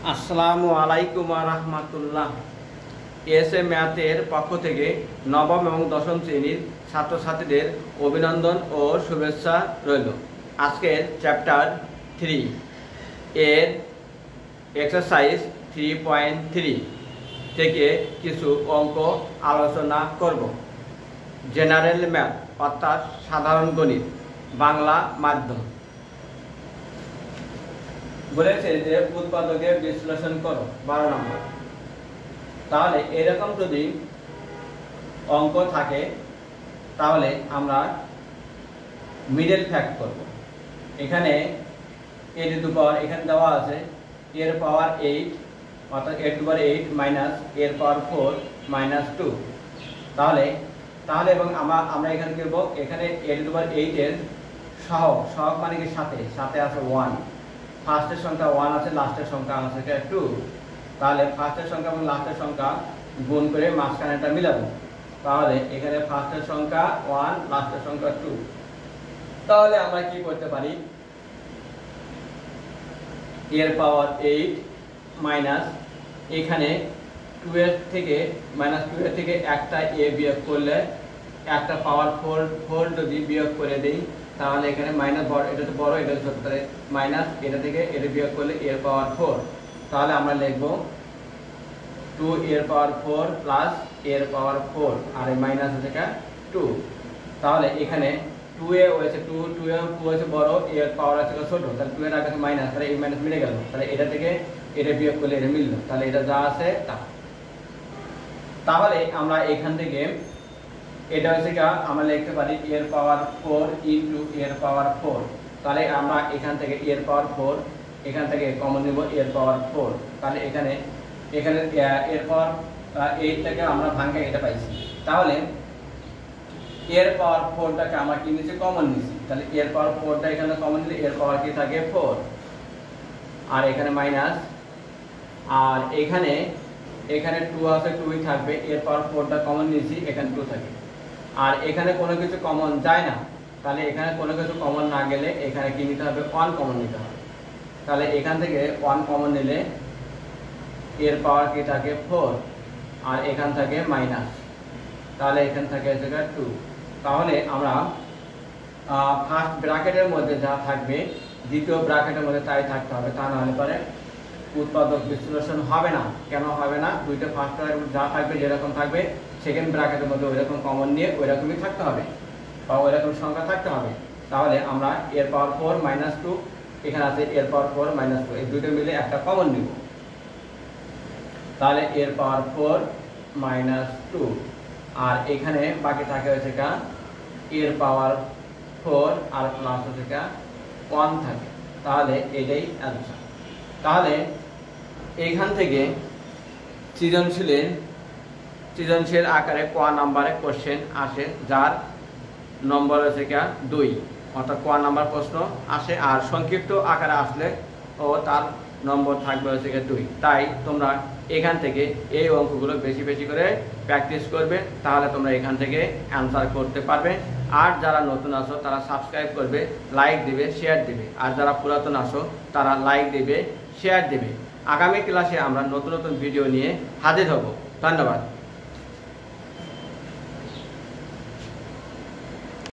আসসালামু আলাইকুম ওয়া রাহমাতুল্লাহ। এসএ ম্যাথের পক্ষ থেকে নবম এবং দশম শ্রেণীর ছাত্রছাত্রীদের অভিনন্দন ও শুভেচ্ছা রইল। আজকের চ্যাপ্টার 3 এর এক্সারসাইজ 3.3 থেকে কিছু অঙ্ক আলোচনা করব। জেনারেল ম্যাথ অর্থাৎ সাধারণ গণিত, বাংলা মাধ্যম। বলেছে যে উৎপাদকের বিশ্লেষণ করো 12 নম্বর। তাহলে এরকম যদি অঙ্ক থাকে তাহলে আমরা মিডল ফ্যাক্ট করব। এখানে এর উপর এখানে দেওয়া আছে এর পাওয়ার 8 অর্থাৎ এর উপর 8 মাইনাস এর পাওয়ার 4 মাইনাস 2। তাহলে এবং আমরা এখানে করব, এখানে এর উপর 8 এর সহগ মানে কি সাথে আছে 1। ফার্স্টের সংখ্যা 1 আছে, লাস্টের সংখ্যা আছে 2। তাহলে ফার্স্টের সংখ্যা এবং লাস্টের সংখ্যা গুণ করে মাঝখানেটা মিলাবো। তাহলে এখানে ফার্স্টের সংখ্যা 1, লাস্টের সংখ্যা 2। তাহলে আমরা কি করতে পারি, এর পাওয়ার 8 মাইনাস এখানে 2 এর থেকে একটা a বিয়োগ করলে একটা পাওয়ার 4 যদি বিয়োগ করে দেই তাহলে এখানে মাইনাস বড়, এটা তো বড়, এটা ছোট, তাহলে মাইনাস এটা থেকে এটা বিয়োগ করলে এর পাওয়ার 4। তাহলে আমরা লিখব 2 এর পাওয়ার 4 প্লাস এর পাওয়ার 4 আর এই মাইনাস আছে 2। তাহলে এখানে 2 এ হয়েছে 2 হয়েছে বড়, এর পাওয়ার আছে ছোট, তাহলে 2 এর আগে আছে মাইনাস, তাহলে এই মাইনাস মিলে গেল। তাহলে এটা থেকে এটা বিয়োগ করলে এটা মিলল, তাহলে এটা যা আছে তা। তাহলে আমরা এখান থেকে এটা হচ্ছে আমরা লিখতে পারি এর পাওয়ার 4 ইনটু এর পাওয়ার 4। তাহলে আমরা এখান থেকে এর পাওয়ার 4 এখান থেকে কমন নেব এর পাওয়ার 4। তাহলে এখানে এর পাওয়ার 8 থেকে আমরা ভাঙে এটা পাইছি। তাহলে এর পাওয়ার 4টাকে আমরা কি নিয়েছি, কমন নিয়েছি। তাহলে এর পাওয়ার 4টা এখানে কমন নিলে এর পাওয়ার কি থাকে 4 আর এখানে মাইনাস, আর এখানে 2 আছে, 2ই থাকবে। এর পাওয়ার 4টা কমন নিয়েছি, এখানে 2 থাকে। আর এখানে কোনো কিছু কমন যায় না, তাহলে এখানে কোনো কিছু কমন না গেলে এখানে কি নিতে হবে, 1 কমন নিতে হবে। তাহলে এখান থেকে 1 কমন নিলে এর পাওয়ার কি থাকে 4 আর এখান থাকে মাইনাস, তাহলে এখান থাকে 2। তাহলে আমরা ফার্স্ট ব্র্যাকেটের মধ্যে যা থাকবে দ্বিতীয় ব্র্যাকেটের মধ্যে তাই থাকতে হবে, তা না হলে পরে উৎপাদক বিশ্লেষণ হবে না। কেন হবে না, দুইটা ফার্স্ট ব্র্যাকেট যা থাকবে যেরকম থাকবে সেকেন্ড ব্র্যাকেটের মধ্যে ওইরকম কমন নিয়ে ওইরকমই থাকতে হবে বা ওইরকম সংখ্যা থাকতে হবে। তাহলে আমরা এর পাওয়ার 4 মাইনাস 2, এখানে আছে এর পাওয়ার 4 মাইনাস 2, এই দুটো মিলে একটা কমন নিব। তাহলে এর পাওয়ার 4 মাইনাস 2 আর এখানে বাকি থাকে হচ্ছে এর পাওয়ার 4 আর প্লাস হচ্ছে 1 থাকে। তাহলে এটাই অ্যান্সার। তাহলে এইখান থেকে সৃজনশীল আকারে ক নাম্বারে কোশ্চেন আসে, যার নম্বর হচ্ছে 2, অর্থাৎ ক নাম্বার প্রশ্ন আসে। আর সংক্ষিপ্ত আকারে আসলে তার নম্বর থাকবে হচ্ছে 2। তাই তোমরা এখান থেকে এই অঙ্কগুলো বেশি করে প্র্যাকটিস করবে, তাহলে তোমরা এখান থেকে অ্যান্সার করতে পারবে। আর যারা নতুন আসো তারা সাবস্ক্রাইব করবে, লাইক দিবে, শেয়ার দিবে। আর যারা পুরাতন আসো তারা লাইক দিবে, শেয়ার দিবে। আগামী ক্লাসে আমরা নতুন ভিডিও নিয়ে হাজির হব। ধন্যবাদ।